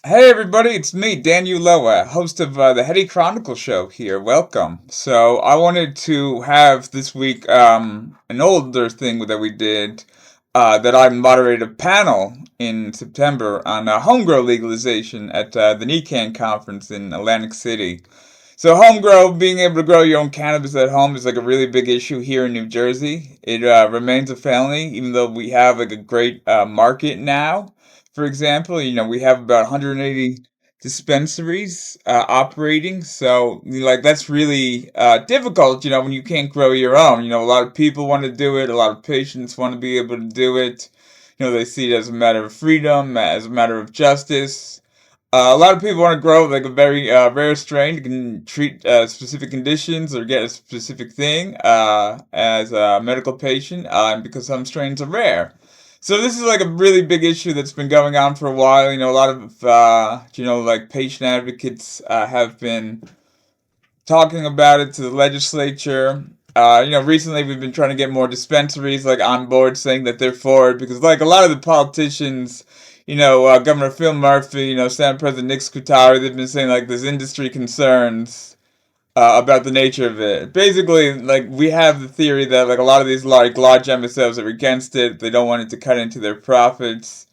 Hey everybody, it's me, Dan Uloa, host of the Heady Chronicle show here. Welcome. So I wanted to have this week an older thing that we did that I moderated a panel in September on HomeGrow legalization at the NECANN conference in Atlantic City. So HomeGrow, being able to grow your own cannabis at home is like a really big issue here in New Jersey. It remains a felony, even though we have like a great market now. For example, we have about 180 dispensaries operating, so like that's really difficult. When you can't grow your own. A lot of people want to do it. A lot of patients want to be able to do it. They see it as a matter of freedom, as a matter of justice. A lot of people want to grow like a very rare strain that can treat specific conditions or get a specific thing as a medical patient, because some strains are rare. So this is like a really big issue that's been going on for a while. A lot of like patient advocates have been talking about it to the legislature. Recently we've been trying to get more dispensaries like on board, saying that they're for it because like a lot of the politicians, Governor Phil Murphy, Senate President Nick Scutari, they've been saying like there's industry concerns about the nature of it. Basically, like we have the theory that like a lot of these like large MSOs are against it. They don't want it to cut into their profits.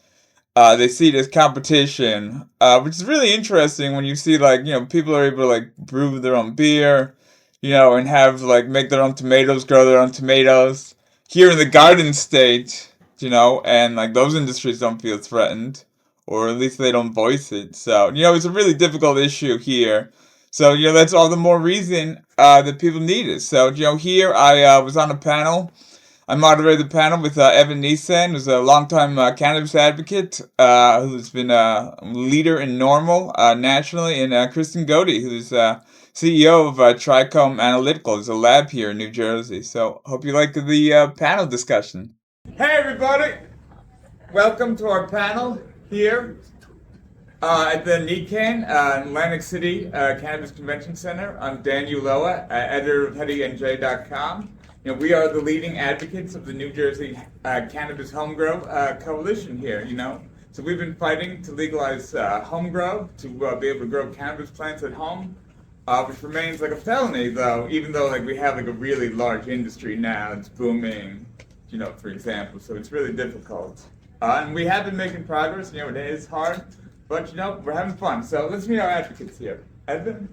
They see it as competition, which is really interesting when you see like people are able to like brew their own beer, and have like make their own tomatoes, grow their own tomatoes here in the Garden State, and like those industries don't feel threatened, or at least they don't voice it. So it's a really difficult issue here. So that's all the more reason that people need it. So here I was on a panel. I moderated the panel with Evan Neeson, who's a longtime cannabis advocate, who's been a leader in NORML nationally, and Kristen Godey, who's CEO of Trichome Analytical. There's a lab here in New Jersey. So hope you like the panel discussion. Hey everybody! Welcome to our panel here at the NECANN in Atlantic City Cannabis Convention Center. I'm Dan Uloa, editor of HeadyNJ.com. We are the leading advocates of the New Jersey Cannabis HomeGrow Coalition here, So we've been fighting to legalize HomeGrow, to be able to grow cannabis plants at home, which remains like a felony, though, even though like we have like a really large industry now. It's booming, for example, so it's really difficult. And we have been making progress, it is hard, but we're having fun. So let's meet our advocates here. Evan?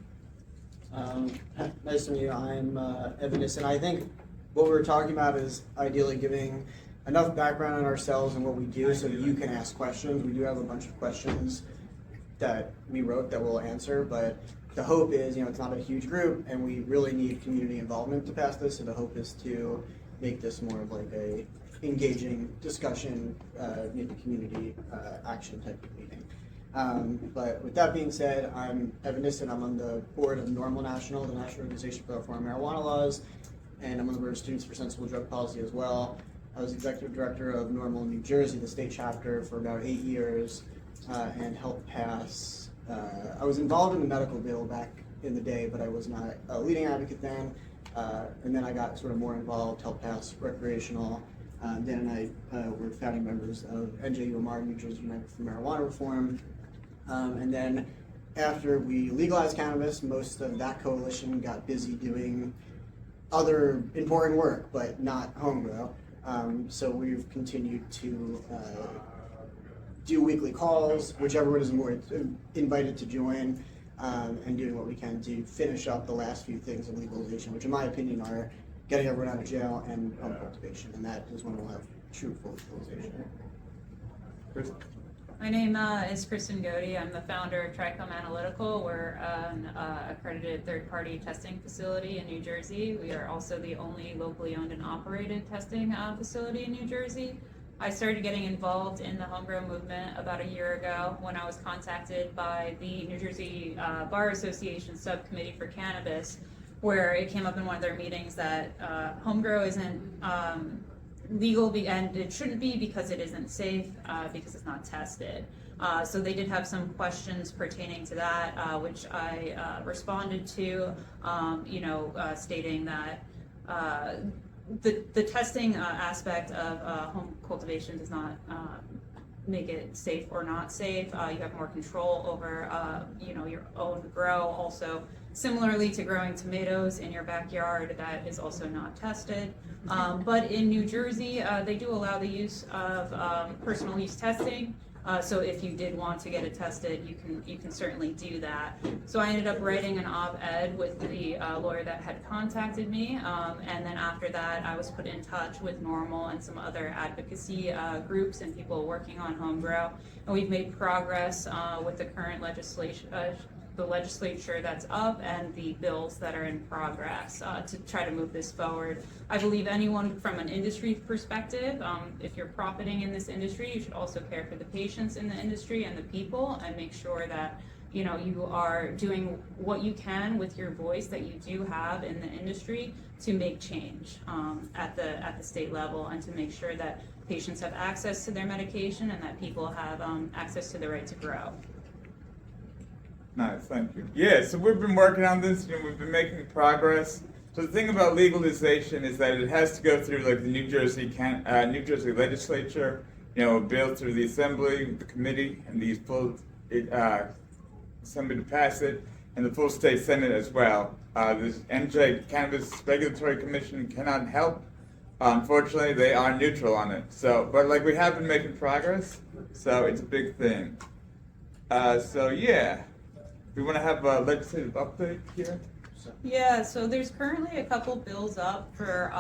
Nice to meet you. I'm Evan Nissen. I think what we're talking about is ideally giving enough background on ourselves and what we do so you can ask questions. We do have a bunch of questions that we wrote that we'll answer, but the hope is, it's not a huge group and we really need community involvement to pass this, so the hope is to make this more of like a engaging discussion, maybe community action type of meeting. But with that being said, I'm Evan Nissen. I'm on the board of NORML National, the National Organization for Reform Marijuana Laws, and I'm on the board of Students for Sensible Drug Policy as well. I was executive director of NORML New Jersey, the state chapter, for about 8 years, and helped pass. I was involved in the medical bill back in the day, but I was not a leading advocate then. And then I got sort of more involved, helped pass recreational. Dan and I were founding members of NJUMR, New Jersey United for Marijuana Reform. And then after we legalized cannabis, most of that coalition got busy doing other important work, but not HomeGrow. So we've continued to do weekly calls, which everyone is more invited to join, and doing what we can to finish up the last few things of legalization, which in my opinion are getting everyone out of jail and home cultivation, and that is when we'll have true full legalization. My name is Kristen Godey. I'm the founder of Trichome Analytical. We're an accredited third-party testing facility in New Jersey. We are also the only locally owned and operated testing facility in New Jersey. I started getting involved in the HomeGrow movement about a year ago when I was contacted by the New Jersey Bar Association Subcommittee for Cannabis, where it came up in one of their meetings that HomeGrow isn't legal, and it shouldn't be because it isn't safe, because it's not tested. So they did have some questions pertaining to that, which I responded to, stating that the testing aspect of home cultivation does not make it safe or not safe. You have more control over, your own grow. Also, similarly to growing tomatoes in your backyard, that is also not tested. But in New Jersey, they do allow the use of personal use testing. So if you did want to get it tested, you can certainly do that. So I ended up writing an op-ed with the lawyer that had contacted me, and then after that, I was put in touch with Normal and some other advocacy groups and people working on HomeGrow, and we've made progress with the current legislation. The legislature that's up and the bills that are in progress to try to move this forward. I believe anyone from an industry perspective, if you're profiting in this industry, you should also care for the patients in the industry and the people and make sure that you are doing what you can with your voice that you do have in the industry to make change at the state level and to make sure that patients have access to their medication and that people have access to the right to grow. Nice, thank you. Yeah, so we've been working on this, we've been making progress. So the thing about legalization is that it has to go through like the New Jersey legislature, a bill through the assembly, the committee, and the full assembly to pass it, and the full state senate as well. The NJ Cannabis Regulatory Commission cannot help. Unfortunately, they are neutral on it. So, but like we have been making progress, so it's a big thing. Yeah. We want to have a legislative update here. Yeah, so there's currently a couple bills up for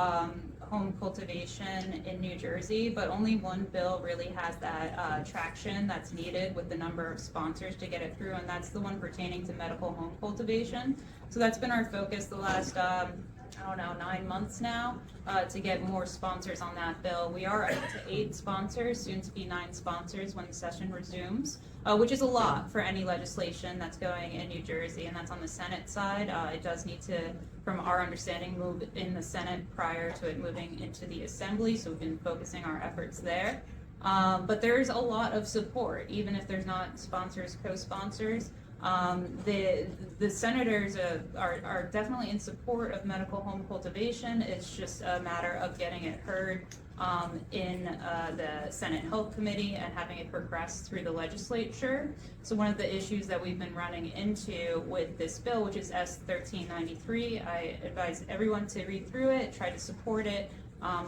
home cultivation in New Jersey, but only one bill really has that traction that's needed with the number of sponsors to get it through, and that's the one pertaining to medical home cultivation. So that's been our focus the last 9 months now, to get more sponsors on that bill. We are up to 8 sponsors, soon to be 9 sponsors when the session resumes, which is a lot for any legislation that's going in New Jersey, and that's on the Senate side. It does need to, from our understanding, move in the Senate prior to it moving into the Assembly, so we've been focusing our efforts there. But there's a lot of support, even if there's not sponsors, co-sponsors. The senators are definitely in support of medical home cultivation. It's just a matter of getting it heard in the Senate Health Committee and having it progress through the legislature. So one of the issues that we've been running into with this bill, which is S1393, I advise everyone to read through it, try to support it,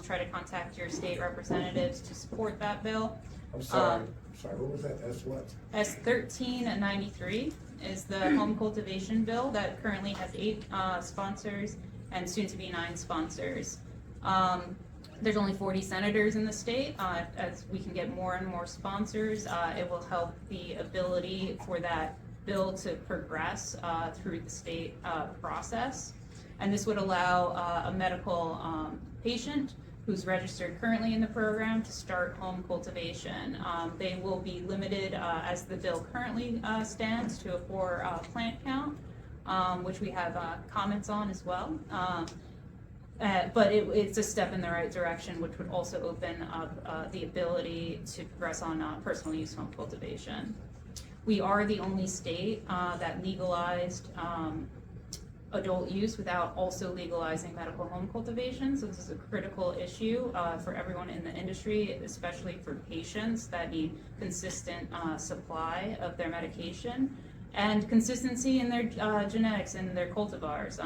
try to contact your state representatives to support that bill. I'm sorry, what was that? S what? S1393 is the home cultivation bill that currently has 8 sponsors and soon to be 9 sponsors. There's only 40 senators in the state. As we can get more and more sponsors, it will help the ability for that bill to progress through the state process. And this would allow a medical patient who's registered currently in the program to start home cultivation. They will be limited, as the bill currently stands, to a 4 plant count, which we have comments on as well. But it's a step in the right direction, which would also open up the ability to progress on personal use home cultivation. We are the only state that legalized adult use without also legalizing medical home cultivation. So this is a critical issue for everyone in the industry, especially for patients that need consistent supply of their medication and consistency in their genetics and their cultivars.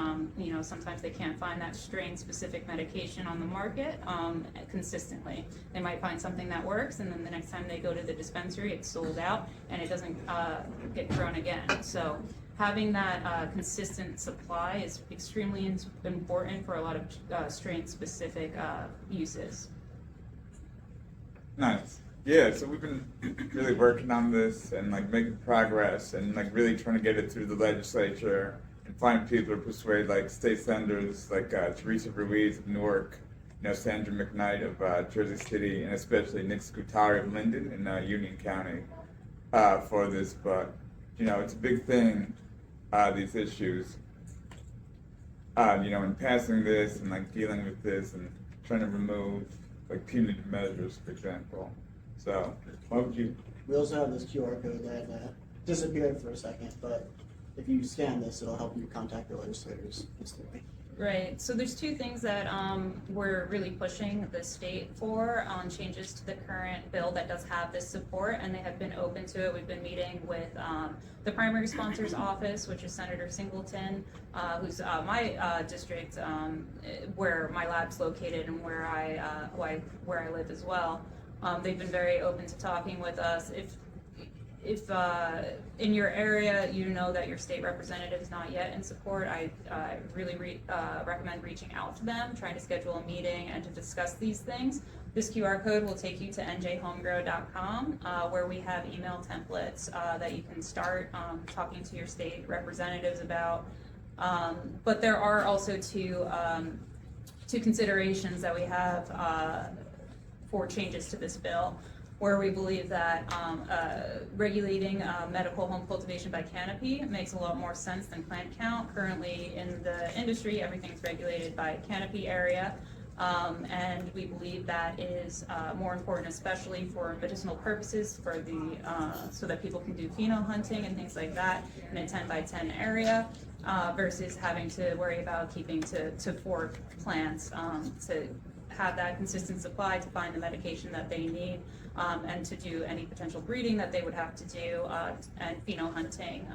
Sometimes they can't find that strain-specific medication on the market consistently. They might find something that works, and then the next time they go to the dispensary, it's sold out, and it doesn't get grown again. So having that consistent supply is extremely important for a lot of strain-specific uses. Nice. Yeah, so we've been really working on this and like making progress and like really trying to get it through the legislature and find people to persuade like state senators like Teresa Ruiz of Newark, Sandra McKnight of Jersey City, and especially Nick Scutari of Linden in Union County for this. But it's a big thing, these issues. In passing this and like dealing with this and trying to remove like punitive measures, for example. So, what would you? We also have this QR code that disappeared for a second, but if you scan this, it'll help you contact the legislators instantly. Right, so there's two things that we're really pushing the state for on changes to the current bill that does have this support, and they have been open to it. We've been meeting with the primary sponsor's office, which is Senator Singleton, who's my district, where my lab's located and where I live as well. They've been very open to talking with us. If in your area you know that your state representative is not yet in support, I really recommend reaching out to them, trying to schedule a meeting and to discuss these things. This QR code will take you to njhomegrow.com, where we have email templates that you can start talking to your state representatives about. But there are also two considerations that we have for changes to this bill, where we believe that regulating medical home cultivation by canopy makes a lot more sense than plant count. Currently in the industry, everything's regulated by canopy area, and we believe that is more important, especially for medicinal purposes, for the so that people can do pheno hunting and things like that in a 10 by 10 area, versus having to worry about keeping to 4 plants to have that consistent supply to find the medication that they need, and to do any potential breeding that they would have to do, and pheno hunting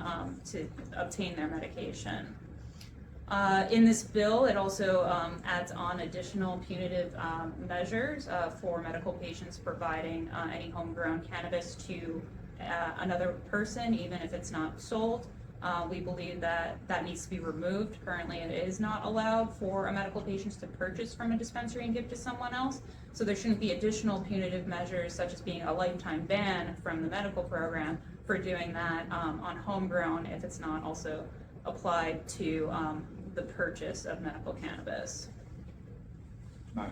to obtain their medication. In this bill, it also adds on additional punitive measures for medical patients providing any homegrown cannabis to another person, even if it's not sold. We believe that that needs to be removed. Currently, it is not allowed for a medical patient to purchase from a dispensary and give to someone else. So there shouldn't be additional punitive measures, such as being a lifetime ban from the medical program for doing that on homegrown if it's not also applied to the purchase of medical cannabis. Nice.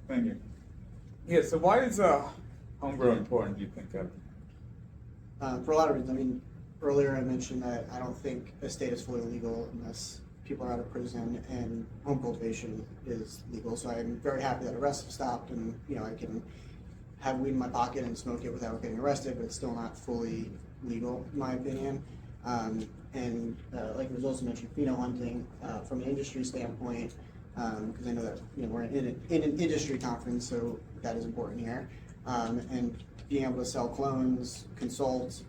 Thank you. Yeah, so why is homegrown important, do you think, Kevin? For a lot of reasons. I mean, earlier I mentioned that I don't think a state is fully legal unless people are out of prison and home cultivation is legal. So I'm very happy that arrests have stopped, and I can have weed in my pocket and smoke it without getting arrested, but it's still not fully legal in my opinion. And like it was also mentioned, pheno hunting from an industry standpoint, because I know that we're in an industry conference, so that is important here. And being able to sell clones, consult,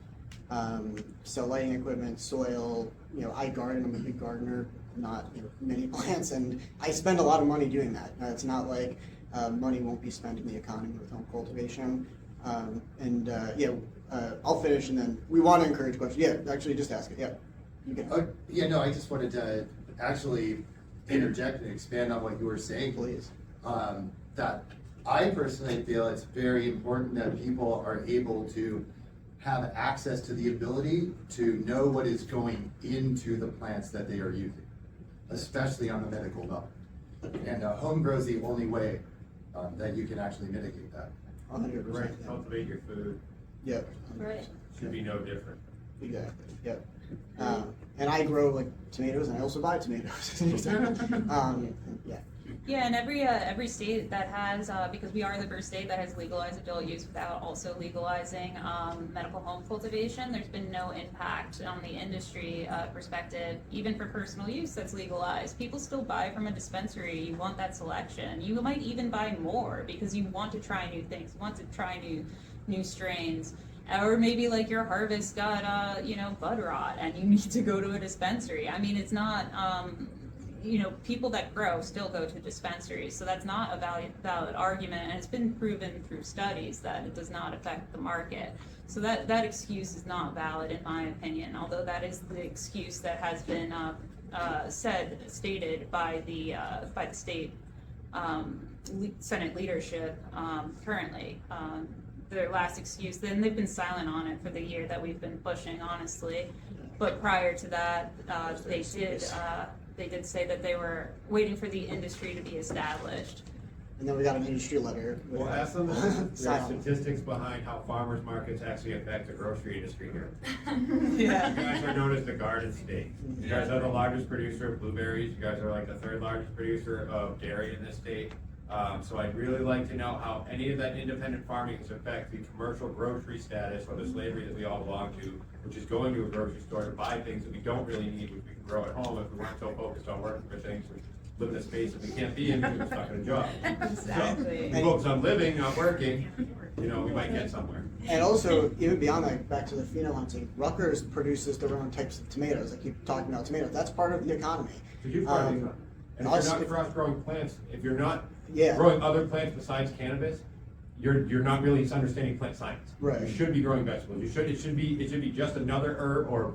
sell lighting equipment, soil. I garden. I'm a big gardener, not many plants, and I spend a lot of money doing that. It's not like money won't be spent in the economy with home cultivation. I'll finish, and then we want to encourage questions. Yeah, actually, just ask it. Yeah. You can. No, I just wanted to actually interject and expand on what you were saying. Please. That I personally feel it's very important that people are able to have access to the ability to know what is going into the plants that they are using, especially on the medical level. And HomeGrow is the only way that you can actually mitigate that. 100%. Right, cultivate your food. Yep. Right. Should be no different. Exactly. Yep. And I grow like tomatoes, and I also buy tomatoes. Yeah. Yeah, and every state that has, because we are the first state that has legalized adult use without also legalizing medical home cultivation, there's been no impact on the industry perspective, even for personal use that's legalized. People still buy from a dispensary. You want that selection. You might even buy more because you want to try new things, want to try new strains. Or maybe like your harvest got, bud rot and you need to go to a dispensary. I mean, it's not, people that grow still go to dispensaries. So that's not a valid argument. And it's been proven through studies that it does not affect the market. So that excuse is not valid in my opinion, although that is the excuse that has been stated by the state Senate leadership currently. Their last excuse, then they've been silent on it for the year that we've been pushing, honestly. But prior to that, they did say that they were waiting for the industry to be established. And then we got an industry letter. Well, ask them the statistics behind how farmers markets actually affect the grocery industry here. Yeah. You guys are known as the garden state. You guys are the largest producer of blueberries. You guys are like the 3rd largest producer of dairy in this state. So I'd really like to know how any of that independent farming has affected the commercial grocery status or the slavery that we all belong to, which is going to a grocery store to buy things that we don't really need, which we can grow at home if we weren't so focused on working for things we live in a space that we can't be in because we're stuck in a job. Exactly. So, we focus on living, not working, you know, we might get somewhere. And also, even beyond that, back to the pheno hunting, Rutgers produces their own types of tomatoes. I keep talking about tomatoes. That's part of the economy. It's a huge part of the economy. And if you're not cross-growing plants, if you're not Yeah. growing other plants besides cannabis, you're not really understanding plant science. Right. You should be growing vegetables. It should be just another herb or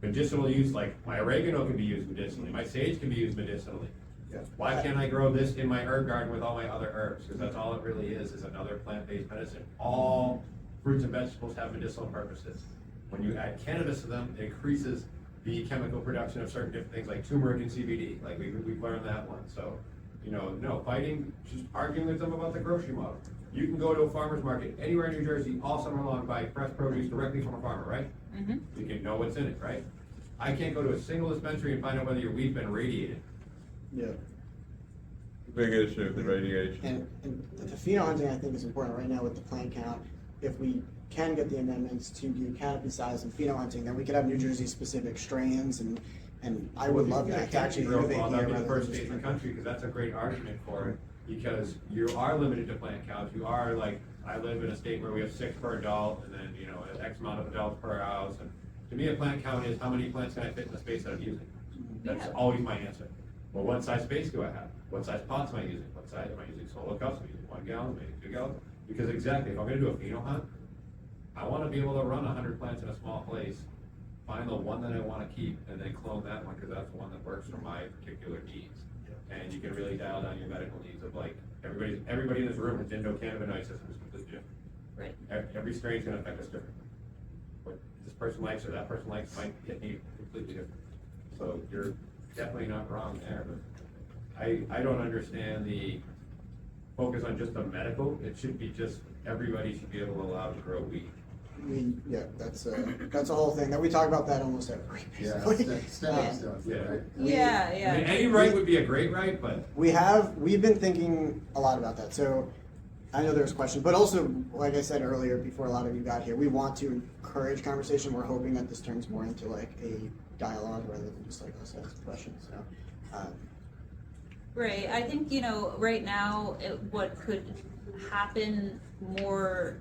medicinal use. Like my oregano can be used medicinally. My sage can be used medicinally. Yeah. Why can't I grow this in my herb garden with all my other herbs? Because that's all it really is another plant-based medicine. All fruits and vegetables have medicinal purposes. When you add cannabis to them, it increases the chemical production of certain different things like turmeric and CBD. Like we've learned that one. So, you know, no fighting, just arguing with them about the grocery model. You can go to a farmer's market anywhere in New Jersey all summer long, buy fresh produce directly from a farmer, right? Mm-hmm. You can know what's in it, right? I can't go to a single dispensary and find out whether your weed's been radiated. Yeah. Big issue, the radiation. And the pheno hunting, I think, is important right now with the plant count. If we can get the amendments to do canopy size and pheno hunting, then we could have New Jersey specific strains, and I would love that to actually innovate Well, here. that'd be the rather first than state in the just- country, because that's a great argument for it, because you are limited to plant counts, you are like, I live in a state where we have 6 per adult, and then, you know, X amount of adults per house, and to me, a plant count is how many plants can I fit in the space that I'm using? That's Yeah. always my answer. Well, what size space do I have? What size pots am I using? What size am I using solo cups? Am I using 1 gallon, maybe 2 gallons? Because exactly, if I'm gonna do a pheno hunt, I wanna be able to run 100 plants in a small place, find the one that I wanna keep, and then clone that one, cause that's the one that works for my particular needs. And you can really dial down your medical needs of like, everybody in this room has endocannabinoid system is completely different. Right. Every strain's gonna affect us differently. What this person likes or that person likes might get me completely different. So you're definitely not wrong there, but I don't understand the focus on just the medical. It should be just, everybody should be able to allow to grow weed. That's a whole thing that we talk about that almost every week. Yeah, basically. stepping stones, Yeah. right? Yeah, I yeah. mean, any right would be a great right, but We've been thinking a lot about that. So I know there's questions, but also, like I said earlier, before a lot of you got here, we want to encourage conversation. We're hoping that this turns more into like a dialogue rather than just like us asking questions. So, Right, I think, you know, right now, what could happen more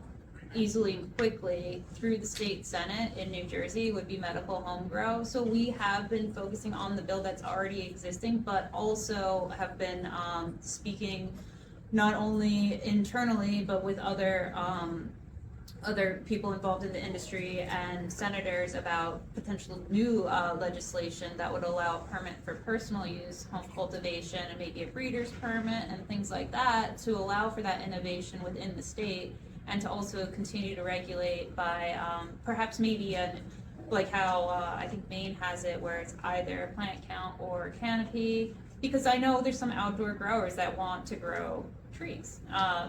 easily and quickly through the state senate in New Jersey would be medical home grow. So we have been focusing on the bill that's already existing, but also have been speaking not only internally, but with other people involved in the industry and senators about potential new legislation that would allow a permit for personal use, home cultivation, and maybe a breeder's permit and things like that to allow for that innovation within the state, and to also continue to regulate by perhaps maybe like how I think Maine has it, where it's either a plant count or a canopy. Because I know there's some outdoor growers that want to grow trees,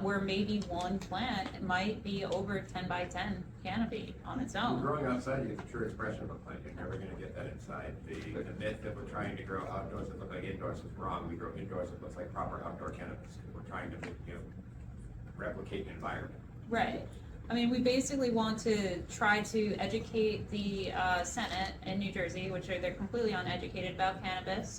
where maybe one plant might be over 10 by 10 canopy on its own. growing outside, you get the true expression of a plant. You're never gonna get that inside. The myth that we're trying to grow outdoors that look like indoors is wrong. We grow indoors that looks like proper outdoor cannabis. We're trying to, you know, replicate an environment. Right. I mean, we basically want to try to educate the Senate in New Jersey, which they're completely uneducated about cannabis,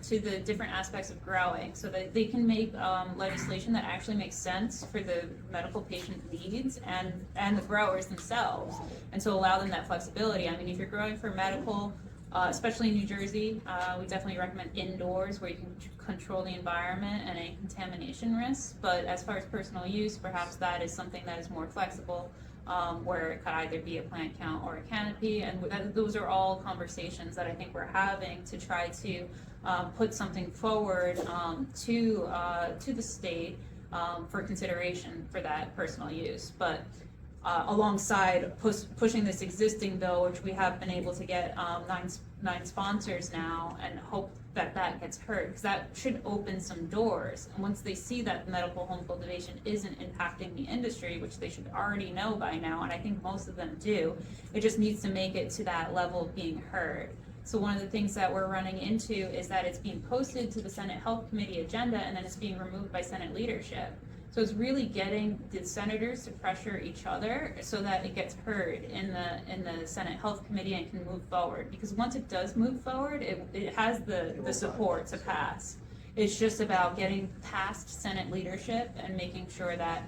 to the different aspects of growing, so that they can make legislation that actually makes sense for the medical patient needs and the growers themselves, and to allow them that flexibility. I mean, if you're growing for medical, especially in New Jersey, we definitely recommend indoors where you can control the environment and any contamination risks. But as far as personal use, perhaps that is something that is more flexible, where it could either be a plant count or a canopy. And those are all conversations that I think we're having to try to put something forward to the state for consideration for that personal use. But alongside pushing this existing bill, which we have been able to get nine sponsors now, and hope that gets heard, because that should open some doors. And once they see that medical home cultivation isn't impacting the industry, which they should already know by now, and I think most of them do, it just needs to make it to that level of being heard. So one of the things that we're running into is that it's being posted to the Senate Health Committee agenda and then it's being removed by Senate leadership. So it's really getting the senators to pressure each other so that it gets heard in the Senate Health Committee and can move forward. Because once it does move forward, it has the support to pass. It's just about getting past Senate leadership and making sure that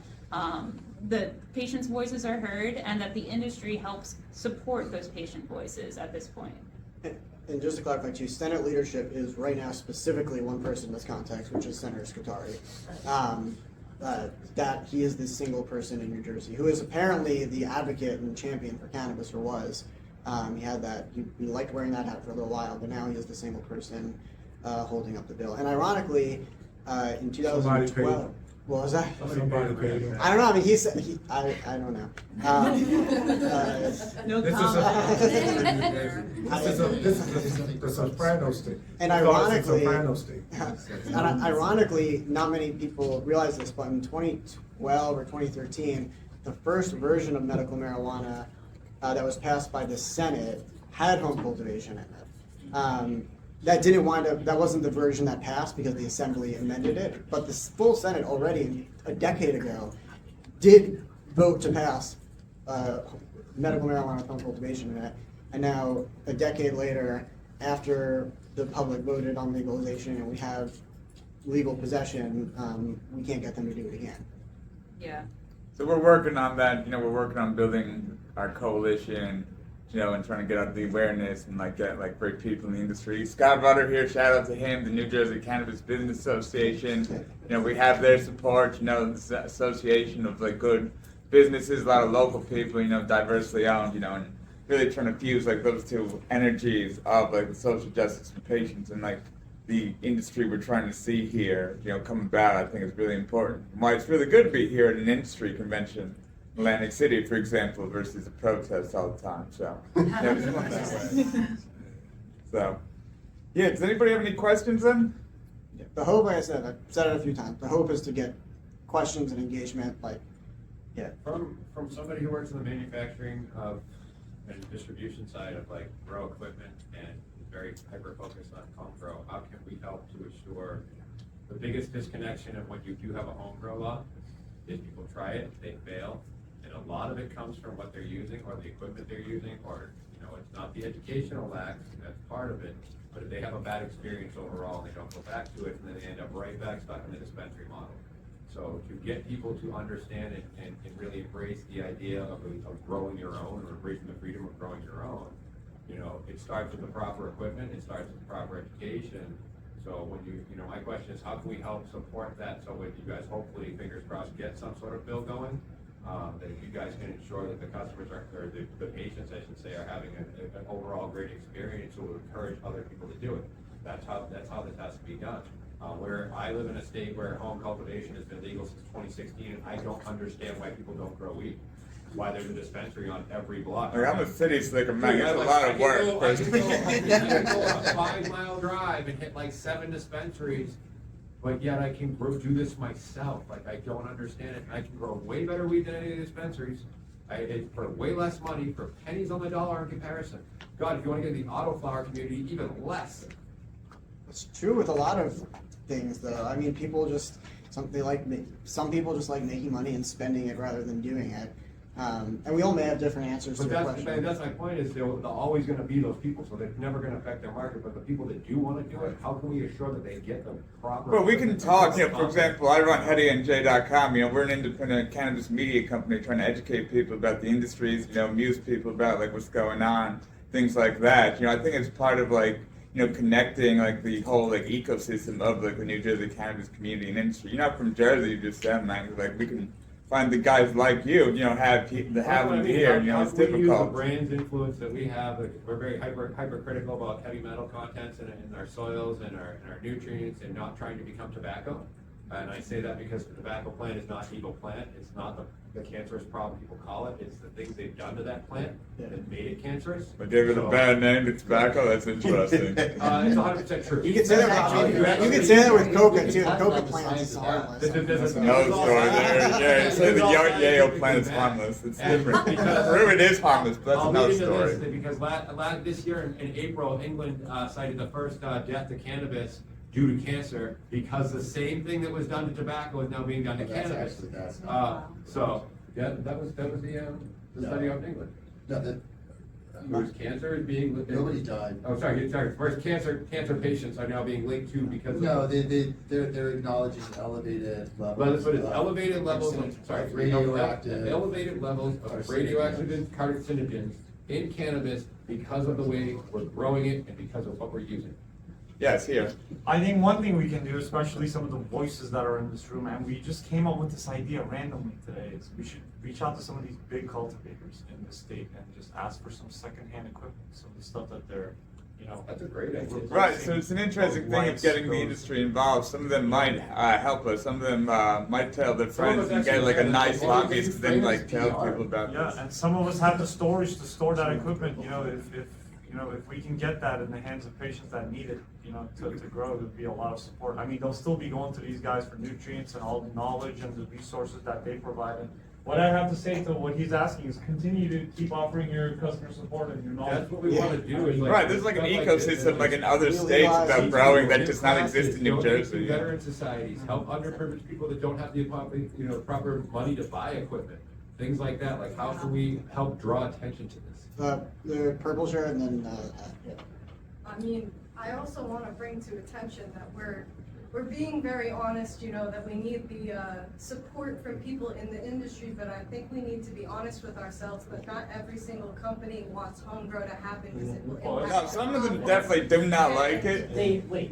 the patients' voices are heard and that the industry helps support those patient voices at this point. And just to clarify too, Senate leadership is right now specifically one person in this context, which is Senator Scutari. That he is the single person in New Jersey who is apparently the advocate and champion for cannabis, or was. He had that, he liked wearing that hat for a little while, but now he is the single person holding up the bill. And ironically, in 2012, what was that? Somebody paid him. I don't know. I mean, he said I don't know. No This is a soprano state. And It's ironically, a soprano state. and ironically, not many people realize this, but in 2012 or 2013, the first version of medical marijuana that was passed by the Senate had home cultivation in it. That didn't wind up, that wasn't the version that passed because the Assembly amended it, but the full Senate already, a decade ago, did vote to pass medical marijuana with home cultivation in it. And now, a decade later, after the public voted on legalization and we have legal possession, we can't get them to do it again. Yeah. So we're working on that, we're working on building our coalition, and trying to get out the awareness and get great people in the industry. Scott Rutter here, shout out to him, the New Jersey Cannabis Business Association. We have their support, this association of good businesses, a lot of local people, diversely owned, and really trying to fuse those two energies of the social justice for patients and the industry we're trying to see here, come about. I think is really important. Why it's really good to be here at an industry convention. Atlantic City, for example, versus a protest all the time. So, it's fun that way. So, does anybody have any questions then? The hope, like I said, I've said it a few times, the hope is to get questions and engagement, From somebody who works in the manufacturing of and distribution side of grow equipment and is very hyper focused on HomeGrow, how can we help to assure the biggest disconnection of when you do have a HomeGrow law is people try it, they fail, and a lot of it comes from what they're using or the equipment they're using, or it's not the educational lack, that's part of it, but if they have a bad experience overall and they don't go back to it, and then they end up right back stuck in the dispensary model. So to get people to understand and really embrace the idea of growing your own, or embracing the freedom of growing your own, it starts with the proper equipment, it starts with proper education. So when my question is, how can we help support that so when you guys hopefully, fingers crossed, get some sort of bill going, that you guys can ensure that the customers or the patients, I should say, are having an overall great experience, so will encourage other people to do it. That's how this has to be done. Where I live in a state where home cultivation has been legal since 2016, and I don't understand why people don't grow weed. Why there's a dispensary on every block. I'm a city slicker, man. It's a lot of work. I can go on a 5-mile drive and hit 7 dispensaries, but yet I can do this myself. I don't understand it. I can grow way better weed than any of the dispensaries. For way less money, for pennies on the dollar in comparison. God, if you want to get the auto flower community, even less. It's true with a lot of things, though. I mean, some people just like making money and spending it rather than doing it. And we all may have different answers to the question. That's my point, is they're always going to be those people, so they're never going to affect their market. But the people that do want to do it, how can we assure that they get the proper? Well, we can talk. For example, I run HeadyNJ.com. We're an independent cannabis media company trying to educate people about the industries. Amuse people about what's going on, things like that. I think it's part of connecting the whole ecosystem of the New Jersey cannabis community and industry. You're not from Jersey, you just said, man. We can find the guys like you, have them here. It's difficult. We use the brand's influence that we have. We're very hypercritical about heavy metal contents in our soils and our nutrients, and not trying to become tobacco. And I say that because the tobacco plant is not an evil plant. It's not the cancerous problem people call it. It's the things they've done to that plant that made it cancerous. But gave it a So, bad name to tobacco. That's interesting. It's 100% true. You can say that you can say that with coca too. The coca the plant is science of that. harmless. That's another story there. Yeah, you say the Yale plant is harmless. It's different. True, it is harmless, but that's I'll another lead into story. this, because this year in April, England cited the first death to cannabis due to cancer, because the same thing that was done to tobacco is now being done to cannabis. So, yeah, that was the study out in England. No, that, Whose cancer is being. nobody died. Oh, sorry, first cancer patients are now being linked to because of. No, they're acknowledging elevated levels. But it's of elevated levels of, radioactive. elevated levels of radioactive carcinogens in cannabis because of the way we're growing it and because of what we're using. Yes, here. I think one thing we can do, especially some of the voices that are in this room, and we just came up with this idea randomly today, is we should reach out to some of these big cultivators in the state and just ask for some secondhand equipment, some of the stuff that they're, That's a great idea. Right, so it's an interesting thing of getting the industry involved. Some of them might help us. Some of them might tell their friends and get like a nice lobbyist to then like tell people about Yeah, this. and some of us have the storage to store that equipment, if we can get that in the hands of patients that need it, to grow, there'd be a lot of support. I mean, they'll still be going to these guys for nutrients and all the knowledge and the resources that they provide. And what I have to say to what he's asking is continue to keep offering your customer support and your knowledge. That's what we want to do. Is Right, there's like an stuff this, ecosystem and like in other states about growing that does not exist in New donate to Jersey. Veteran societies, help underprivileged people that don't have the proper money to buy equipment, things like that. Like, how can we help draw attention to this? The purple shirt and then yeah. I mean, I also want to bring to attention that we're being very honest, that we need the support from people in the industry, but I think we need to be honest with ourselves that not every single company wants HomeGrow to happen because it will No, impact some their of them profits. definitely do not like it.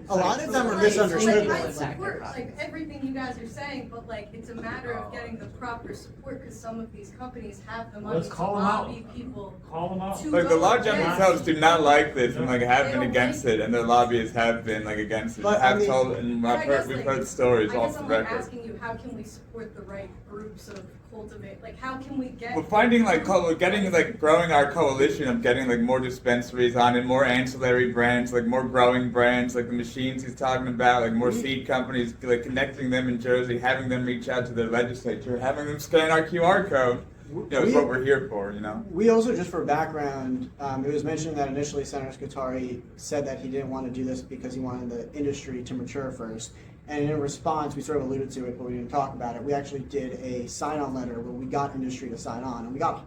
A lot of them are Right, misunderstood. I support everything you guys are saying, but it's a matter of getting the proper support because some of these companies have the money Let's to call them out. lobby people. Call them out. to Like the go lodge against themselves do not like this and like have They been don't against like it, and their lobbyists have been like against it. But, I Have mean- told, and But I guess, we've heard stories I off guess the I'm record. asking you, how can we support the right groups of cultivate, how can we get? We're finding we're getting growing our coalition of getting more dispensaries on and more ancillary brands, more growing brands, like the machines he's talking about, more seed companies, connecting them in Jersey, having them reach out to their legislature, having them scan our QR code. Is what we're here for, We also, just for background, it was mentioned that initially Senator Scutari said that he didn't want to do this because he wanted the industry to mature first. And in response, we sort of alluded to it, but we didn't talk about it. We actually did a sign-on letter where we got industry to sign on, and we got,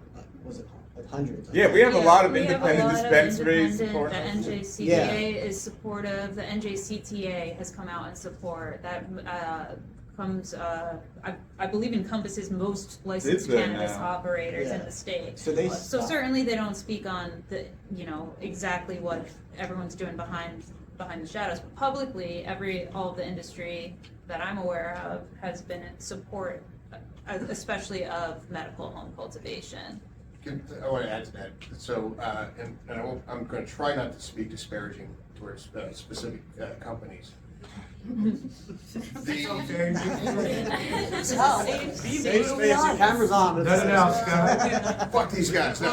hundreds? Yeah, we have a lot of we have a independent lot of dispensaries independent- supporting The us. NJCTA is supportive, the NJCTA has come out in support, that comes, I believe encompasses most licensed Is there cannabis now? operators in Yeah. the state. So they So stopped. certainly they don't speak on the, exactly what everyone's doing behind the shadows, but publicly, all of the industry that I'm aware of has been in support, especially of medical home cultivation. I want to add to that. So, I'm going to try not to speak disparaging towards specific companies. Safe space, your camera's on. Let it out, Scott. Fuck these guys. No.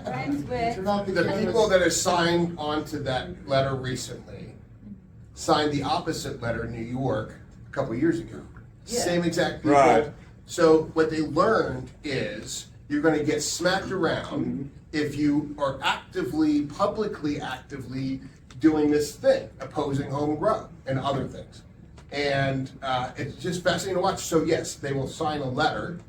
Rhymes with. The people that have signed onto that letter recently signed the opposite letter in New York a couple of years ago. Same exact people. Right. So what they learned is you're going to get smacked around if you are publicly actively doing this thing, opposing HomeGrow and other things. And it's just fascinating to watch. So yes, they will sign a letter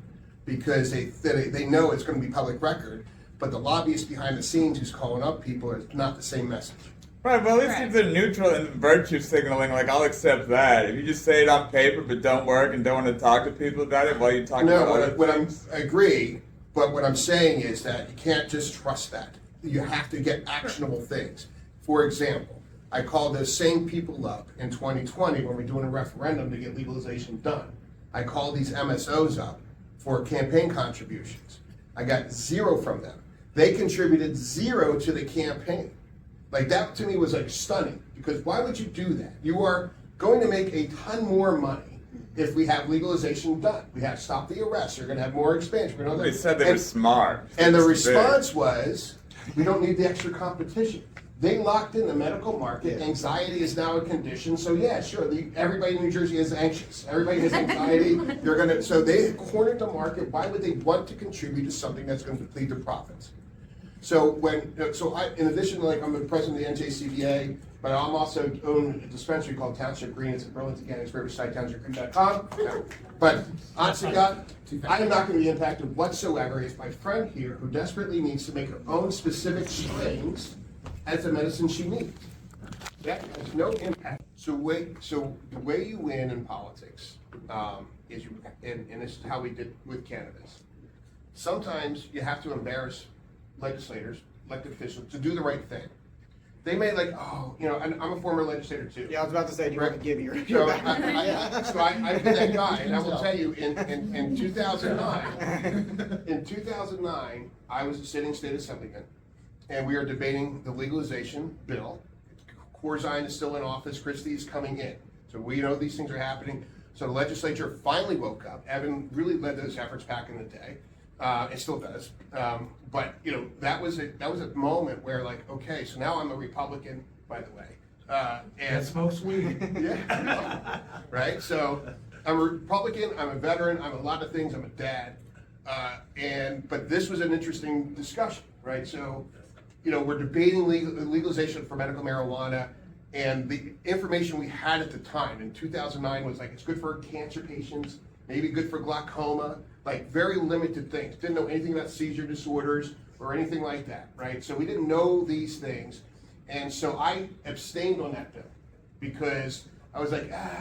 because they know it's going to be public record, but the lobbyist behind the scenes who's calling up people is not the same message. Right, but at least Right. if they're neutral and virtue signaling, I'll accept that. If you just say it on paper but don't work and don't want to talk to people about it while you talk about other things. I agree, but what I'm saying is that you can't just trust that. You have to get actionable things. For example, I called those same people up in 2020 when we're doing a referendum to get legalization done. I called these MSOs up for campaign contributions. I got 0 from them. They contributed 0 to the campaign. That to me was stunning, because why would you do that? You are going to make a ton more money if we have legalization done. We have stopped the arrests. You're going to have more expansion. We're gonna They said they were smart. And the response was, we don't need the extra competition. They locked in the medical market. Anxiety is now a condition. So yeah, sure. Everybody in New Jersey is anxious. Everybody has anxiety. So they cornered the market. Why would they want to contribute to something that's going to lead to profits? So in addition to I'm the president of the NJCVA, but I'm also own a dispensary called Township Green. It's in Burlington County. It's riversideTownshipGreen.com. But honest to God, I am not going to be impacted whatsoever if my friend here, who desperately needs to make her own specific strains, has the medicine she needs. That has no impact. So the way you win in politics is and this is how we did with cannabis. Sometimes you have to embarrass legislators, elected officials, to do the right thing. They may and I'm a former legislator too. Yeah, I was about to say, do you want to give your So I've been that guy, and I will tell you, in 2009, I was a sitting state assemblyman, and we are debating the legalization bill. Corzine is still in office, Christie's coming in. So we know these things are happening. So the legislature finally woke up. Evan really led those efforts back in the day. It still does. But that was a moment where okay, so now I'm a Republican, by the way. And smokes weed. Yeah. Right? So I'm a Republican, I'm a veteran, I'm a lot of things, I'm a dad. But this was an interesting discussion, right? So, we're debating legalization for medical marijuana, and the information we had at the time in 2009 was it's good for cancer patients, maybe good for glaucoma, very limited things. Didn't know anything about seizure disorders or anything like that, right? So we didn't know these things. And so I abstained on that bill because I was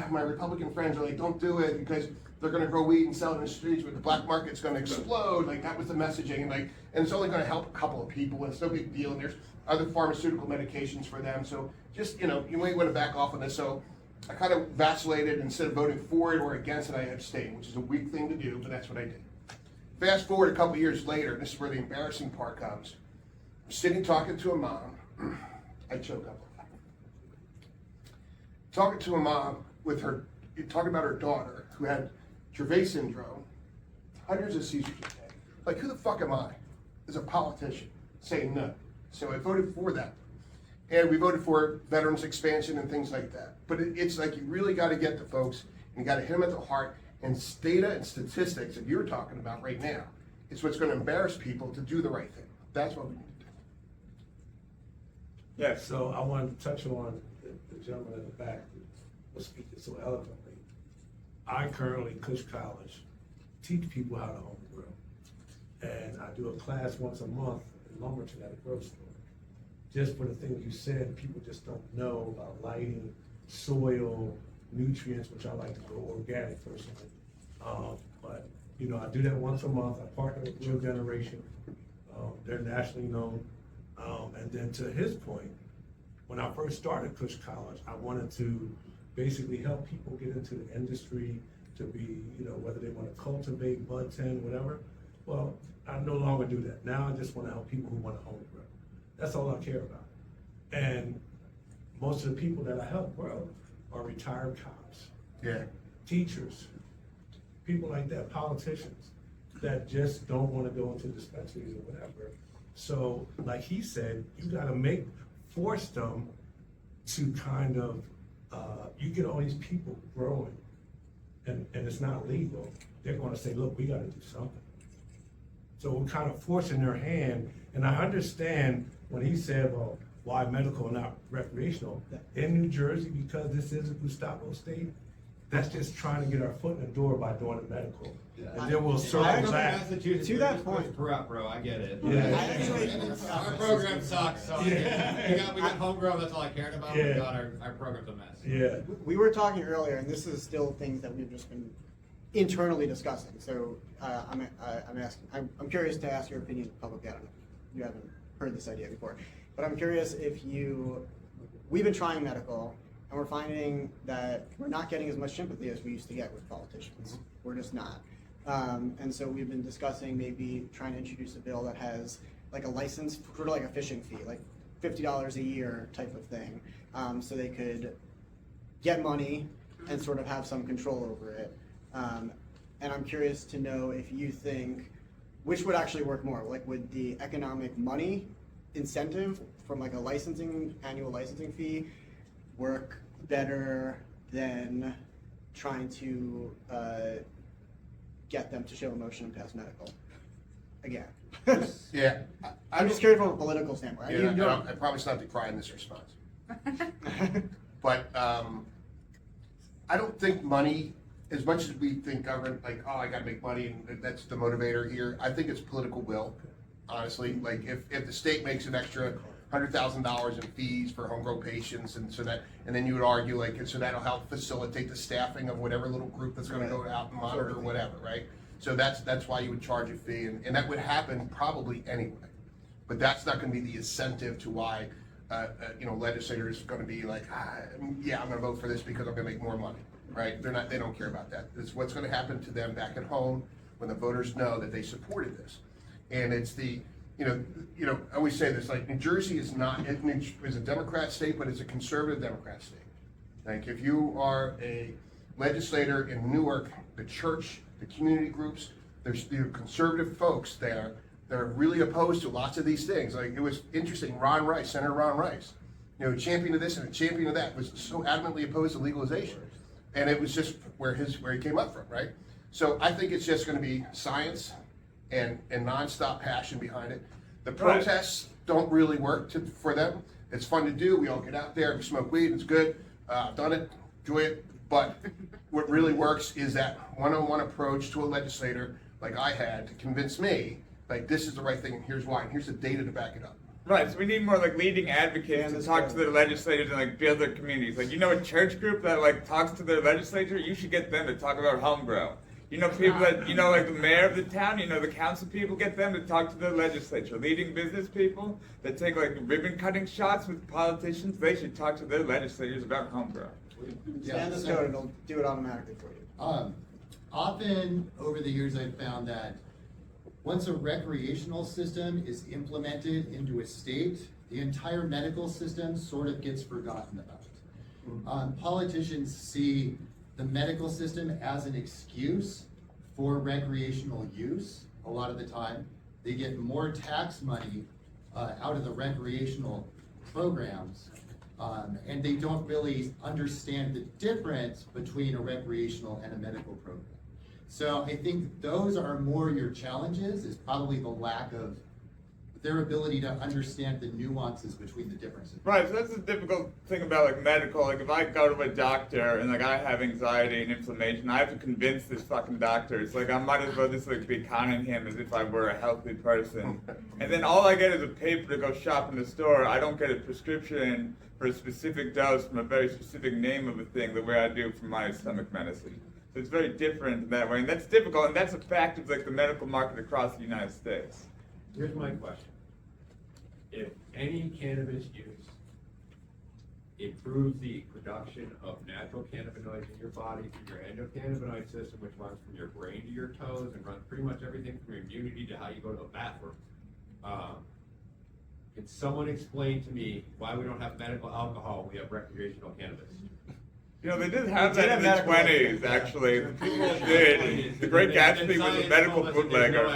my Republican friends are don't do it because they're going to grow weed and sell it in the streets where the black market's going to explode. That was the messaging. And it's only going to help a couple of people and it's no big deal. And there's other pharmaceutical medications for them. So just, you might want to back off on this. So I kind of vacillated. Instead of voting for it or against it, I abstained, which is a weak thing to do, but that's what I did. Fast forward a couple years later, and this is where the embarrassing part comes. I'm sitting talking to a mom. I choke up. Talking to a mom with her, talking about her daughter who had Dravet syndrome, hundreds of seizures a day. Who the fuck am I as a politician saying no? So I voted for that. And we voted for veterans expansion and things like that. But it's you really got to get the folks, and you got to hit them at the heart. And data and statistics that you're talking about right now, it's what's going to embarrass people to do the right thing. That's what we need to do. Yeah, so I wanted to touch on the gentleman in the back who was speaking so eloquently. I currently, Cush College, teach people how to home grow. And I do a class once a month in Lumberton at a grocery store. Just for the things you said, people just don't know about lighting, soil, nutrients, which I like to grow organic personally. But I do that once a month. I partner with Real Generation. They're nationally known. And then to his point, when I first started Cush College, I wanted to basically help people get into the industry to be, whether they want to cultivate, bud tend, whatever. Well, I no longer do that. Now I just want to help people who want to home grow. That's all I care about. And most of the people that I help grow are retired cops, teachers, people like that, politicians that just don't want to go into dispensaries or whatever. So, like he said, you got to force them to kind of, you get all these people growing, and it's not legal. They're going to say, look, we got to do something. So we're kind of forcing their hand, and I understand when he said, well, why medical and not recreational? In New Jersey, because this is a Gustavo state, that's just trying to get our foot in the door by doing the medical. And then we'll circle back. To that point. Corrupt, bro, I get it. Yeah. Our program sucks, so Yeah. we got HomeGrow, that's all I cared about. Yeah. We got our program's a mess. Yeah. We were talking earlier, and this is still things that we've just been internally discussing. So I'm curious to ask your opinion publicly. I don't know if you haven't heard this idea before, but I'm curious if we've been trying medical, and we're finding that we're not getting as much sympathy as we used to get with politicians. We're just not. And so we've been discussing maybe trying to introduce a bill that has a license, sort of like a fishing fee, $50 a year type of thing, so they could get money and sort of have some control over it. And I'm curious to know if you think which would actually work more. Like, would the economic money incentive from like a annual licensing fee work better than trying to get them to show emotion and pass medical? Again. Yeah. I'm just curious from a political standpoint. Yeah, I promise not to cry in this response. But I don't think money, as much as we think government, like, oh, I gotta make money and that's the motivator here, I think it's political will, honestly. Like, if the state makes an extra $100,000 in fees for HomeGrow patients, and then you would argue, like, and so that'll help facilitate the staffing of whatever little group that's gonna go out and monitor or whatever, right? So that's why you would charge a fee, and that would happen probably anyway. But that's not gonna be the incentive to why, legislators are gonna be like, yeah, I'm gonna vote for this because I'm gonna make more money, right? They don't care about that. It's what's gonna happen to them back at home when the voters know that they supported this. And it's I always say this, like, New Jersey is a Democrat state, but it's a conservative Democrat state. Like, if you are a legislator in Newark, the church, the community groups, there's conservative folks there that are really opposed to lots of these things. Like, it was interesting, Senator Ron Rice, champion of this and a champion of that, was so adamantly opposed to legalization. And it was just where he came up from, right? So I think it's just gonna be science and nonstop passion behind it. The protests don't really work for them. It's fun to do. We all get out there, we smoke weed, it's good. I've done it, enjoy it. But what really works is that one-on-one approach to a legislator like I had to convince me, like, this is the right thing and here's why, and here's the data to back it up. Right, so we need more like leading advocates to talk to their legislators and like build their communities. Like, a church group that like talks to their legislature, you should get them to talk about HomeGrow. People that, like the mayor of the town, the council people, get them to talk to their legislature. Leading business people that take like ribbon cutting shots with politicians, they should talk to their legislators about HomeGrow. Scan this code and it'll do it automatically for you. Often over the years I've found that once a recreational system is implemented into a state, the entire medical system sort of gets forgotten about. Politicians see the medical system as an excuse for recreational use. A lot of the time, they get more tax money out of the recreational programs, and they don't really understand the difference between a recreational and a medical program. So I think those are more your challenges, is probably the lack of their ability to understand the nuances between the differences. Right, so that's the difficult thing about like medical. Like, if I go to a doctor and like I have anxiety and inflammation, I have to convince this fucking doctor. It's like I might as well just like be conning him as if I were a healthy person. And then all I get is a paper to go shop in the store. I don't get a prescription for a specific dose from a very specific name of a thing the way I do for my stomach medicine. So it's very different that way, and that's difficult, and that's a fact of like the medical market across the United States. Here's my question. If any cannabis use improves the production of natural cannabinoids in your body through your endocannabinoid system, which runs from your brain to your toes and runs pretty much everything from your immunity to how you go to the bathroom, can someone explain to me why we don't have medical alcohol when we have recreational cannabis? They did have that in the 20s, actually. People did. The Great Gatsby was a medical bootlegger.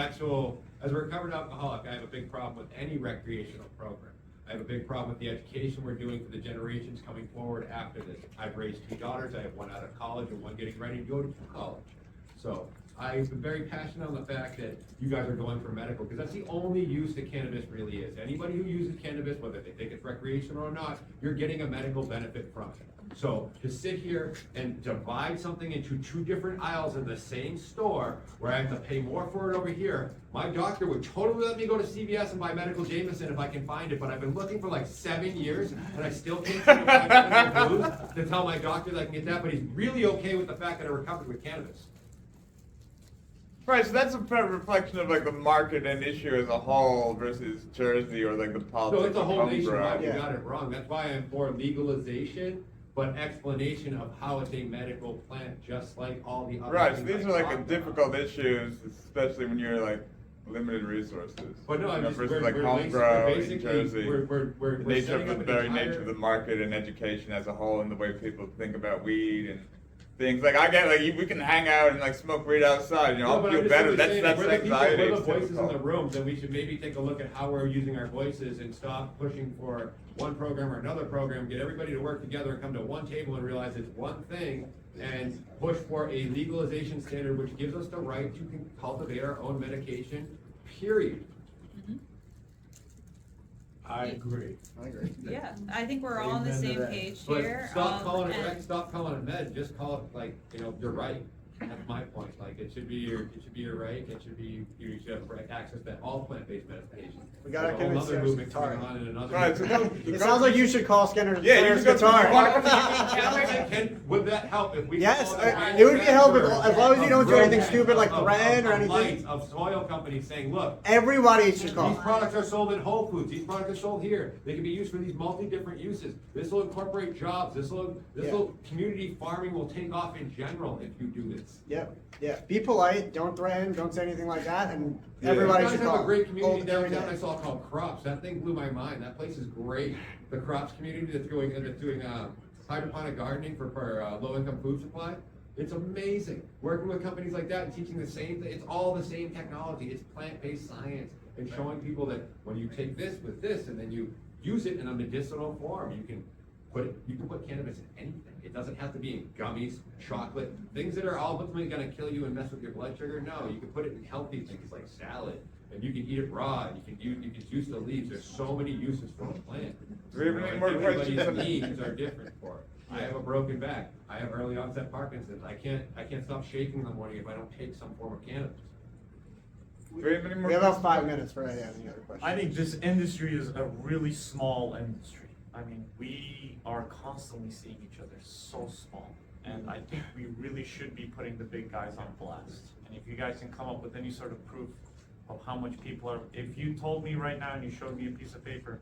As a recovered alcoholic, I have a big problem with any recreational program. I have a big problem with the education we're doing for the generations coming forward after this. I've raised 2 daughters. I have one out of college and one getting ready to go to college. So I've been very passionate on the fact that you guys are going for medical, because that's the only use that cannabis really is. Anybody who uses cannabis, whether they think it's recreational or not, you're getting a medical benefit from it. So to sit here and divide something into 2 different aisles in the same store, where I have to pay more for it over here, my doctor would totally let me go to CVS and buy medical Jameson if I can find it, but I've been looking for like 7 years, and I still can't seem to find medical booze to tell my doctor that I can get that, but he's really okay with the fact that I recovered with cannabis. Right, so that's a reflection of like the market and issue as a whole versus Jersey or like the politics. So it's a whole of nationwide, HomeGrow. we got it wrong. That's why I'm for legalization, but explanation of how it's a medical plant, just like all the other Right, so things these I are like talked the about. difficult issues, especially when you're like limited resources. But no, I'm just, versus we're like basically, HomeGrow in Jersey. we're The nature setting of up the an very entire- nature of the market and education as a whole, and the way people think about weed and things. Like I get like we can hang out and like smoke weed outside. No, I'll but feel I'm just better. simply That's saying, that's we're the people, anxiety. we're the It's voices in the difficult. rooms, and we should maybe take a look at how we're using our voices and stop pushing for one program or another program, get everybody to work together and come to one table and realize it's one thing, and push for a legalization standard which gives us the right to cultivate our own medication, period. I agree. I agree. Yeah, I think we're all on the Amen to same that. page But here. stop calling it and- rec, stop calling it med, just call it like, you're right. That's my point, like, it should be your right, you should have access to all plant-based medication. We gotta There's a whole convince other Sarah movement Scutari. coming on in another. Right, so go- It sounds like you should call Skinner. Yeah, you Skinner's should go- guitar. you wanna- Would that help if we? Yes, followed the it would be helpful as long as you of don't do anything Rogan, stupid like of- thread or of anything. lights, Of soil companies saying, look, Everybody should these call. products are sold in Whole Foods, these products are sold here, they can be used for these multi-different uses. This will incorporate jobs, community farming will take off in general if you do this. Yep, yeah. Be polite, don't threaten, don't say anything like that, and Yeah. everybody You should guys call. have a great community Oh, every downtown day. I saw called Crops, that thing blew my mind, that place is great. The Crops community that's doing hydroponic gardening for low-income food supply, it's amazing. Working with companies like that and teaching the same thing, it's all the same technology, it's plant-based science, and showing people that when you take this with this and then you use it in a medicinal form, you can put cannabis in anything. It doesn't have to be in gummies, chocolate, things that are ultimately gonna kill you and mess with your blood sugar. No, you can put it in healthy things like salad, and you can eat it raw, you can juice the leaves. There's so many uses for the plant. Do we have any more Everybody's questions? needs are different for it. I have a broken back. I have early onset Parkinson's. I can't stop shaking in the morning if I don't take some form of cannabis. Do we have any more We have about questions? 5 minutes for any other questions. I think this industry is a really small industry. I mean, we are constantly seeing each other so small. And I think we really should be putting the big guys on blast. And if you guys can come up with any sort of proof of how much people are, if you told me right now and you showed me a piece of paper,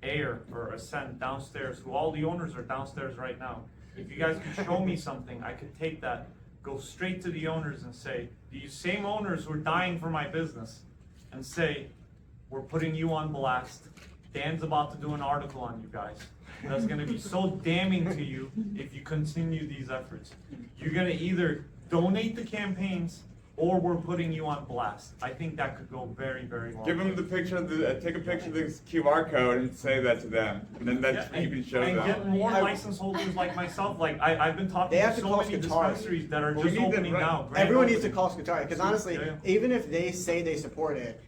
Air or Ascent downstairs, who all the owners are downstairs right now, if you guys could show me something, I could take that, go straight to the owners and say, these same owners who are dying for my business, and say, we're putting you on blast. Dan's about to do an article on you guys. That's gonna be so damning to you if you continue these efforts. You're gonna either donate the campaigns or we're putting you on blast. I think that could go very, very long. Give them the picture of take a picture of this QR code and say that to them, and then that's Yeah, you can show and them. get more license holders like myself. Like I've been talking They have to to so call many Scutari. dispensaries that are Well, just we need them, opening right. now. grand Everyone needs to openings. call Scutari, because honestly, Yeah, yeah. even if they say they support it,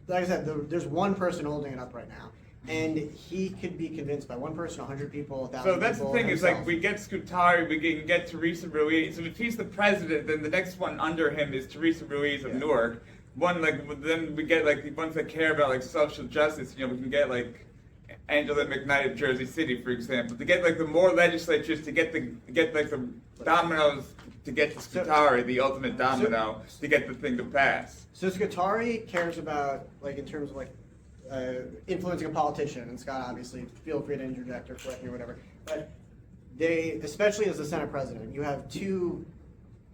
like I said, there's one person holding it up right now. And he could be convinced by one person, 100 people, 1,000 people. So that's the thing, is like himself. we get Scutari, we can get Teresa Ruiz. So if he's the president, then the next one under him is Teresa Ruiz of Yeah. Newark. Then we get like the ones that care about like social justice. We can get like Angela McKnight of Jersey City, for example, to get like the more legislatures to get like the dominoes to get to Scutari, the ultimate domino, to get the thing to pass. So Scutari cares about, like, in terms of like influencing a politician, and Scott, obviously, feel free to interject or correct me or whatever. But they, especially as the Senate president, you have two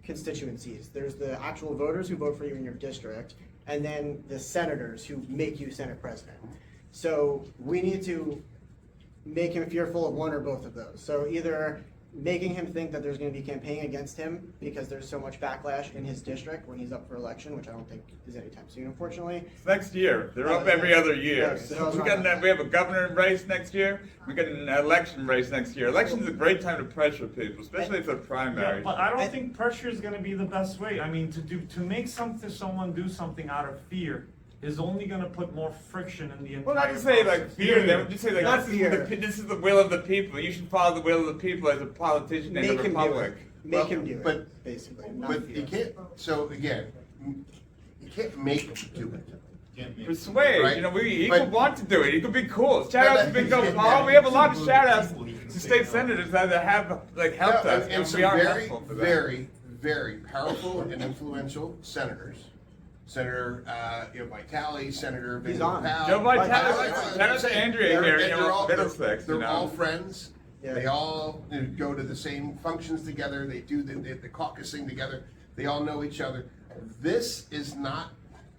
constituencies. There's the actual voters who vote for you in your district, and then the senators who make you Senate president. So we need to make him fearful of one or both of those. So either making him think that there's going to be campaigning against him because there's so much backlash in his district when he's up for election, which I don't think is anytime soon, unfortunately. It's next year. They're up every other year. Okay, so So it's we not- we have a governor race next year. We got an election race next year. Election's a great time to pressure people, especially if they're Yeah, primary. but I don't think pressure is going to be the best way. I mean, to make someone do something out of fear is only going to put more friction in the entire. Well, not to say like process. fear them, just say like Not this is, fear. this is the will of the people. You should follow the will of the people as a politician in Make the him do republic. it. Make him do but- it, basically. Not But fear. you can't, so again, you can't make them do it. Persuade, Right. he But- could want to do it. He could be cool. Shout out to But- Bingo Paul. We have a lot of shout outs to state senators that have like helped No, us. and some we are very, helpful for that. very, very powerful and influential senators. Senator, Vitale, Senator He's Van on. Powell. Joe Vitale, I'm shout out to saying, Andrea they're- here, and they're all- Middlesex, They're you know. all friends. Yeah. They all go to the same functions together. They do the caucusing together. They all know each other. This is not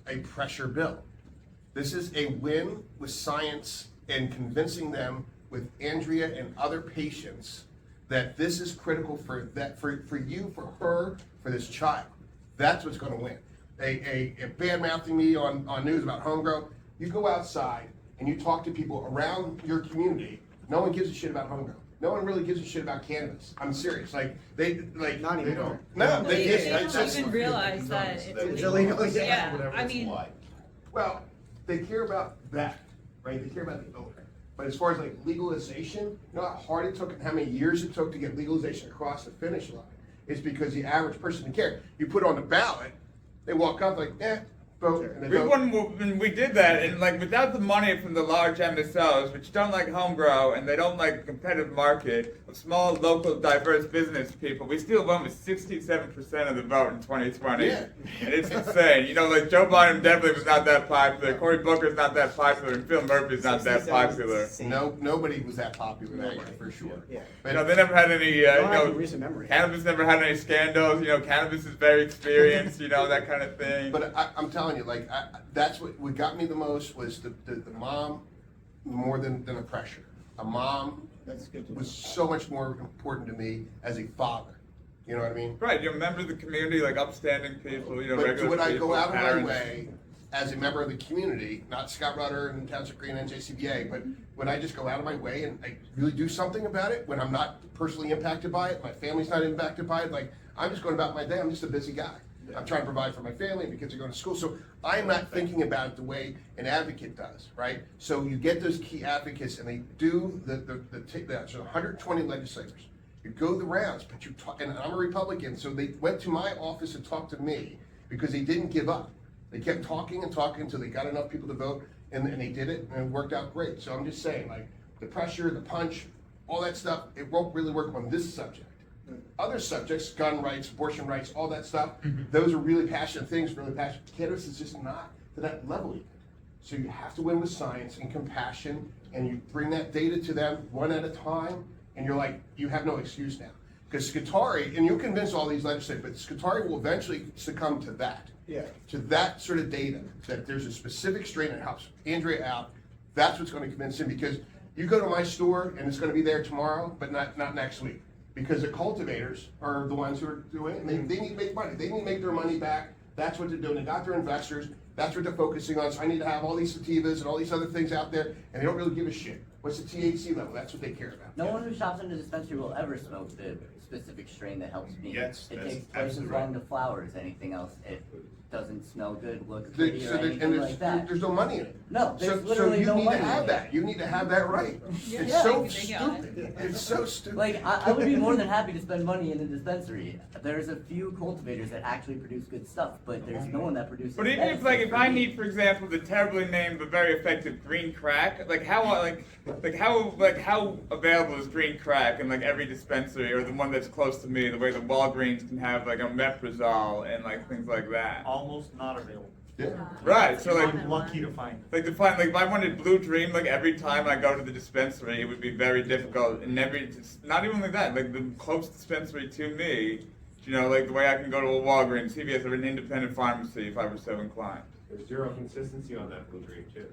a pressure bill. This is a win with science and convincing them with Andrea and other patients that this is critical for you, for her, for this child. That's what's going to win. A bad mouthing me on news about HomeGrow. You go outside and you talk to people around your community. No one gives a shit about HomeGrow. No one really gives a shit about cannabis. I'm serious. Like they Not they anymore. don't. No, They it's don't just even realize that It's it's illegal, illegal. yeah. Yeah, I mean, well, they care about that, right? They care about the odor. But as far as like legalization, you know how hard it took and how many years it took to get legalization across the finish line? It's because the average person didn't care. You put it on the ballot, they walk up like, vote, and they We vote. when we did that, and like without the money from the large MSOs, which don't like HomeGrow and they don't like a competitive market of small, local, diverse business people, we still won with 67% of the vote in 2020. Yeah. And it's insane. You know, like Joe Biden definitely was not that popular. Cory Booker's not that popular, and Phil Murphy's not that 67 popular. No, nobody was that popular that way for sure. Yeah. You know, they never had any. Don't You have know, any recent memory. cannabis never had any scandals. You know, cannabis is very experienced. You know, that kind of thing. But I'm telling you, like, that's what got me the most was the mom more than the pressure. A mom That's good to was so much more important to me as a father. You know what I mean? Right, you're a member of the community, like upstanding people, you know, But regular would I people, go out of my parents. way as a member of the community, not Scott Rutter and Township Green and NJCBA, but would I just go out of my way and like really do something about it when I'm not personally impacted by it, my family's not impacted by it? Like, I'm just going about my day, I'm just a busy guy. I'm trying to provide for my family, my kids are going to school, so I'm not thinking about it the way an advocate does, right? So you get those key advocates and they do so 120 legislators. You go the rounds, but you talk, and I'm a Republican, so they went to my office and talked to me because they didn't give up. They kept talking and talking until they got enough people to vote, and they did it, and it worked out great. So I'm just saying, like, the pressure, the punch, all that stuff, it won't really work on this subject. Other subjects, gun rights, abortion rights, all that stuff, those are really passionate things, really passionate. Cannabis is just not to that level yet. So you have to win with science and compassion, and you bring that data to them one at a time, and you're like, you have no excuse now. Because Scutari, and you'll convince all these legislators, but Scutari will eventually succumb to that. Yeah. To that sort of data, that there's a specific strain that helps Andrea out. That's what's going to convince him, because you go to my store and it's going to be there tomorrow, but not next week. Because the cultivators are the ones who are doing it, and they need to make money. They need to make their money back. That's what they're doing. They got their investors. That's what they're focusing on. So I need to have all these sativas and all these other things out there, and they don't really give a shit. What's the THC level? That's what they care about. No one who shops in a dispensary will ever smoke the specific strain that helps me. Yes, it that's takes twice as absolutely long to flower as anything else. It doesn't smell good, look They- pretty, so or there- anything and like that. there's no money in it. No, there's So literally you no need money to in have it. that. You need to have that right. It's Yeah. so They got it. stupid. It's so stupid. Like, I would be more than happy to spend money in a dispensary. There's a few cultivators that actually produce good stuff, but there's no one that produces. But even if, medicine like, if for I me. need, for example, the terribly named but very effective green crack, like how available is green crack in like every dispensary, or the one that's close to me, the way the Walgreens can have like a omeprazole and like things like that. Almost not available. Yeah. Right. So like, I'm lucky to find it. like to find, like if I wanted Blue Dream, like every time I go to the dispensary, it would be very difficult. And not even like that, like the close dispensary to me, you know, like the way I can go to a Walgreens, CVS, or an independent pharmacy if I were so inclined. There's zero consistency on that Blue Dream too.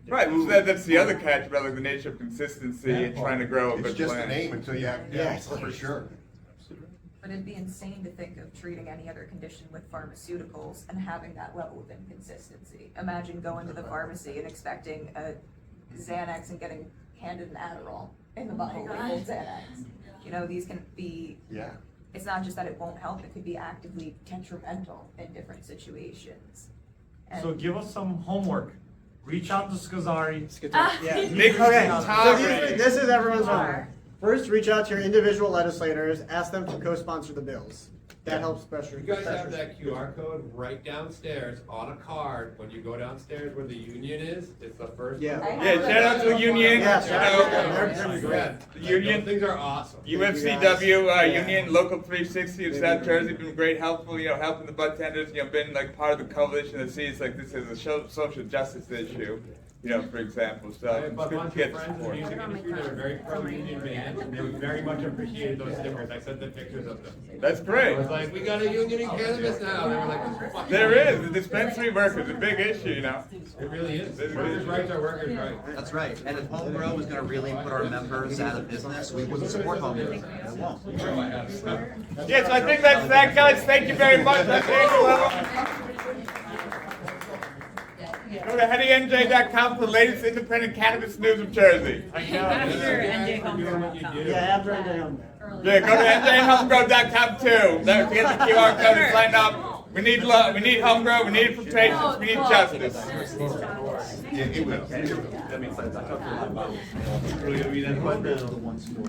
Right, so that's the other catch about like the nature of consistency and trying to grow a It's good just plant. a name until you have, Yeah. for sure. But it'd be insane to think of treating any other condition with pharmaceuticals and having that level of inconsistency. Imagine going to the pharmacy and expecting a Xanax and getting handed an Adderall in the bottle labeled Xanax. You know, these can be, Yeah. it's not just that it won't help, it could be actively detrimental in different situations. And So give us some homework. Reach out to Skazari. Yeah. Nick Okay, Tom so Brady. this is everyone's homework. First, reach out to your individual legislators, ask them to co-sponsor the bills. That helps pressure. You guys have that QR code right downstairs on a card. When you go downstairs where the union is, it's the first. Yeah. one. Yeah, shout out to the union. Yeah, you shout out to know, them. They're great. Yeah, The like, union. those things are awesome. UFCW Yeah. Union Local 360 of They've South been Jersey great. been great, helpful, you know, helping the bud tenders, you know, been like part of the coalition that sees like this as a social justice issue. you know, for example, I so have it's a good to bunch get of the friends in the support. music industry that are very pro-union bands, and they would very much appreciate those stickers. I sent them pictures of them. That's I great. was like, we got a union in cannabis now. They were like, fuck. There is, the dispensary work is a big issue, you know. It really is. It Workers' is. rights are workers' rights. That's right, and if HomeGrow is gonna really put our members out of business, we wouldn't support HomeGrow. It won't. Yes, I think that's that, guys. Thank you very much. That's Daniel Lewa. Go to HeadyNJ.com for the latest independent cannabis news of Jersey. After NJHomeGrow.com. after I am. Yeah, go to NJHomeGrow.com too. There, get the QR code and sign up. We need love. We need HomeGrow. We need infiltration. We need justice. Yeah, it will. That makes sense. I talked to my mom. Really gonna be that fun? The one store.